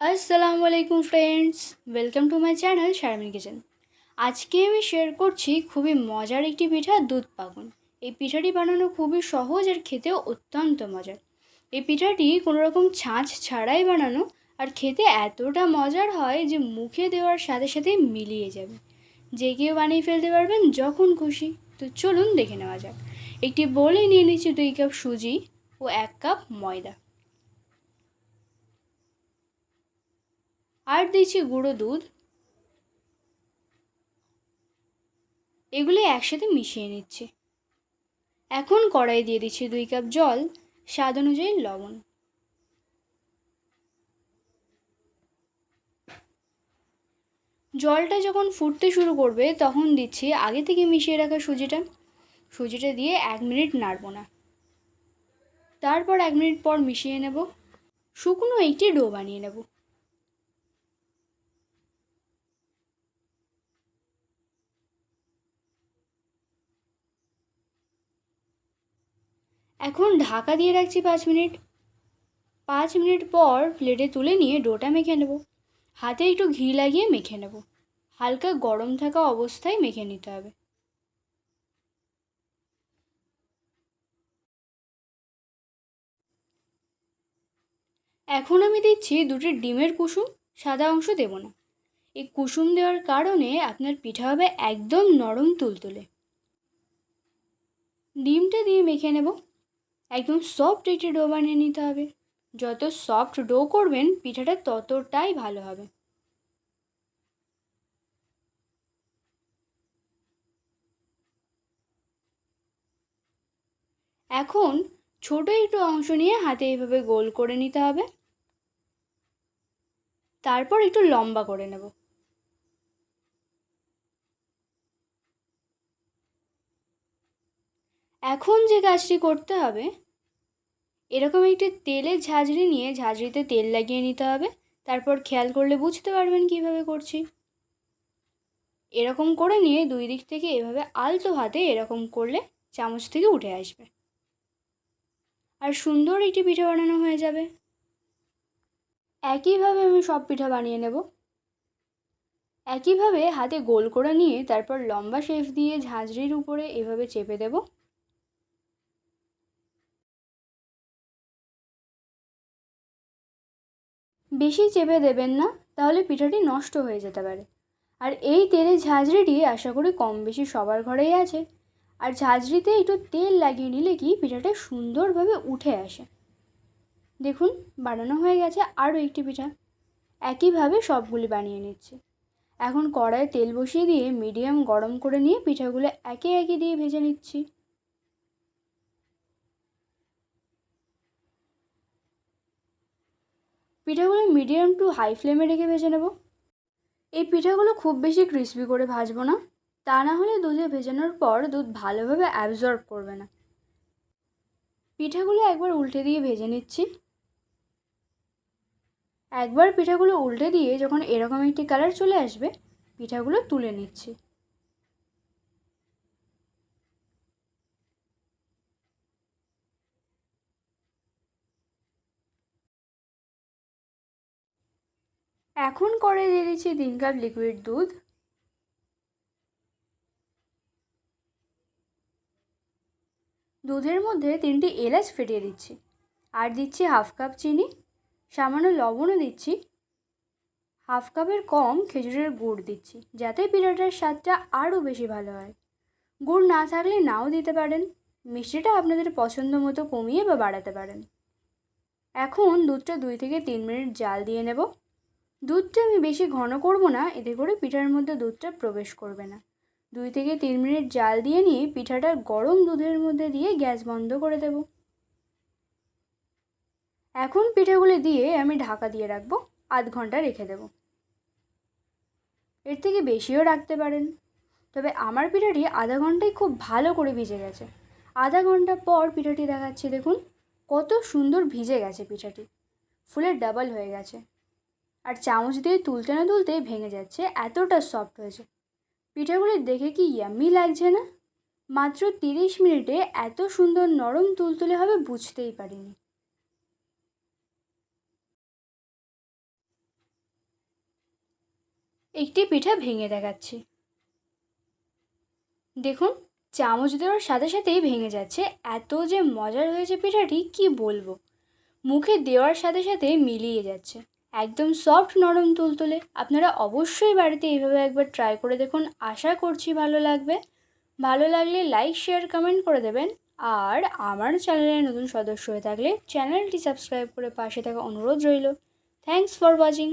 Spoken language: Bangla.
আসসালামু আলাইকুম friends, welcome to my channel Sharmin kitchen. আজকে আমি শেয়ার করছি খুবই মজার একটি পিঠা, দুধ পাকন। এই পিঠাটি বানানো খুবই সহজ আর খেতেও অত্যন্ত মজার। এই পিঠাটি কোনো রকম ছাঁচ ছাড়াই বানানো, আর খেতে এতটা মজার হয় যে মুখে দেওয়ার সাথে সাথে মিলিয়ে যাবে। যে কেউ বানিয়ে ফেলতে পারবেন যখন খুশি। তো চলুন দেখে নেওয়া যাক। একটি বোলে নিয়ে নিচ্ছি 2 কাপ সুজি ও 1 কাপ ময়দা, আর দিচ্ছি গুঁড়ো দুধ। এগুলি একসাথে মিশিয়ে নিচ্ছি। এখন কড়াই দিয়ে দিচ্ছি 2 কাপ জল, স্বাদ অনুযায়ী লবণ। জলটা যখন ফুটতে শুরু করবে তখন দিচ্ছি আগে থেকে মিশিয়ে রাখা সুজিটা দিয়ে 1 মিনিট নাড়ব না। তারপর 1 মিনিট পর মিশিয়ে নেব। শুকনো একটি ডো বানিয়ে নেব। এখন ঢাকা দিয়ে রাখছি 5 মিনিট। 5 মিনিট পর প্লেটে তুলে নিয়ে ডোটা মেখে নেব। হাতে একটু ঘি লাগিয়ে মেখে নেব। হালকা গরম থাকা অবস্থায় মেখে নিতে হবে। এখন আমি দিচ্ছি 2টি ডিমের কুসুম, সাদা অংশ দেব না। এই কুসুম দেওয়ার কারণে আপনার পিঠা হবে একদম নরম তুলতুলে। ডিমটা দিয়ে মেখে নেব। একদম সফট একটি ডো বানিয়ে নিতে হবে। যত সফট ডো করবেন পিঠাটা ততটাই ভালো হবে। এখন ছোট একটু অংশ নিয়ে হাতে এইভাবে গোল করে নিতে হবে। তারপর একটু লম্বা করে নেব। এখন যে কাজটি করতে হবে, এরকম একটি তেলের ঝাঁঝরি নিয়ে ঝাঁঝরিতে তেল লাগিয়ে নিতে হবে। তারপর খেয়াল করলে বুঝতে পারবেন কিভাবে করছি। এরকম করে নিয়ে 2 দিক থেকে এভাবে আলতো হাতে এরকম করলে চামচ থেকে উঠে আসবে, আর সুন্দর একটি পিঠা বানানো হয়ে যাবে। একইভাবে আমি সব পিঠা বানিয়ে নেব। একইভাবে হাতে গোল করে নিয়ে তারপর লম্বা শেপ দিয়ে ঝাঁঝরির উপরে এভাবে চেপে দেব। বেশি চেপে দেবেন না, তাহলে পিঠাটি নষ্ট হয়ে যেতে পারে। আর এই তেলের ঝাঁঝরিটি আশা করি কম বেশি সবার ঘরেই আছে। আর ঝাঁঝরিতে একটু তেল লাগিয়ে নিলে কি পিঠাটা সুন্দরভাবে উঠে আসে। দেখুন, বানানো হয়ে গেছে আরও একটি পিঠা। একইভাবে সবগুলি বানিয়ে নিচ্ছি। এখন কড়াইয়ে তেল বসিয়ে দিয়ে মিডিয়াম গরম করে নিয়ে পিঠাগুলো একে একে দিয়ে ভেজে নিচ্ছি। পিঠাগুলো মিডিয়াম টু হাই ফ্লেমে রেখে ভেজে নেব। এই পিঠাগুলো খুব বেশি ক্রিস্পি করে ভাজবো না, তা না হলে দুধে ভেজানোর পর দুধ ভালোভাবে অ্যাবজর্ব করবে না। পিঠাগুলো একবার উল্টে দিয়ে ভেজে নিচ্ছি। একবার পিঠাগুলো উল্টে দিয়ে যখন এরকম একটি কালার চলে আসবে, পিঠাগুলো তুলে নিচ্ছি। এখন কড়াই দিয়ে দিচ্ছি 3 কাপ লিকুইড দুধ। দুধের মধ্যে 3টি এলাচ ফেটিয়ে দিচ্ছি, আর দিচ্ছি হাফ কাপ চিনি। সামান্য লবণও দিচ্ছি। হাফ কাপের কম খেজুরের গুড় দিচ্ছি, যাতে পিঠাটার স্বাদটা আরও বেশি ভালো হয়। গুড় না থাকলে নাও দিতে পারেন। মিষ্টিটা আপনাদের পছন্দ মতো কমিয়ে বা বাড়াতে পারেন। এখন দুধটা 2 থেকে 3 মিনিট জাল দিয়ে নেব। দুধটা আমি বেশি ঘন করব না, এতে করে পিঠার মধ্যে দুধটা প্রবেশ করবে না। 2 থেকে 3 মিনিট জাল দিয়ে নিয়ে পিঠাটা গরম দুধের মধ্যে দিয়ে গ্যাস বন্ধ করে দেব। এখন পিঠাগুলি দিয়ে আমি ঢাকা দিয়ে রাখবো। আধ ঘন্টা রেখে দেব। এর থেকে বেশিও রাখতে পারেন, তবে আমার পিঠাটি আধা ঘন্টায় খুব ভালো করে ভিজে গেছে। আধা ঘন্টা পর পিঠাটি দেখাচ্ছি, দেখুন কত সুন্দর ভিজে গেছে পিঠাটি। ফুলের ডাবল হয়ে গেছে, আর চামচ দিয়ে তুলতে না তুলতেই ভেঙে যাচ্ছে, এতটা সফট হয়েছে। পিঠাগুলি দেখে কি ইয়াম্মি লাগছে না? মাত্র 30 মিনিটে এত সুন্দর নরম তুলতুলে হবে বুঝতেই পারিনি। একটি পিঠা ভেঙে দেখাচ্ছি। দেখুন, চামচ দেওয়ার সাথে সাথেই ভেঙে যাচ্ছে। এত যে মজার হয়েছে পিঠাটি কি বলবো। মুখে দেওয়ার সাথে সাথে মিলিয়ে যাচ্ছে, একদম সফট নরম তুলতুলে। আপনারা অবশ্যই বাড়িতে এইভাবে একবার ট্রাই করে দেখুন, আশা করছি ভালো লাগবে। ভালো লাগলে লাইক শেয়ার কমেন্ট করে দেবেন। আর আমার চ্যানেলে নতুন সদস্য হয়ে থাকলে চ্যানেলটি সাবস্ক্রাইব করে পাশে থাকা অনুরোধ রইল। Thanks for watching.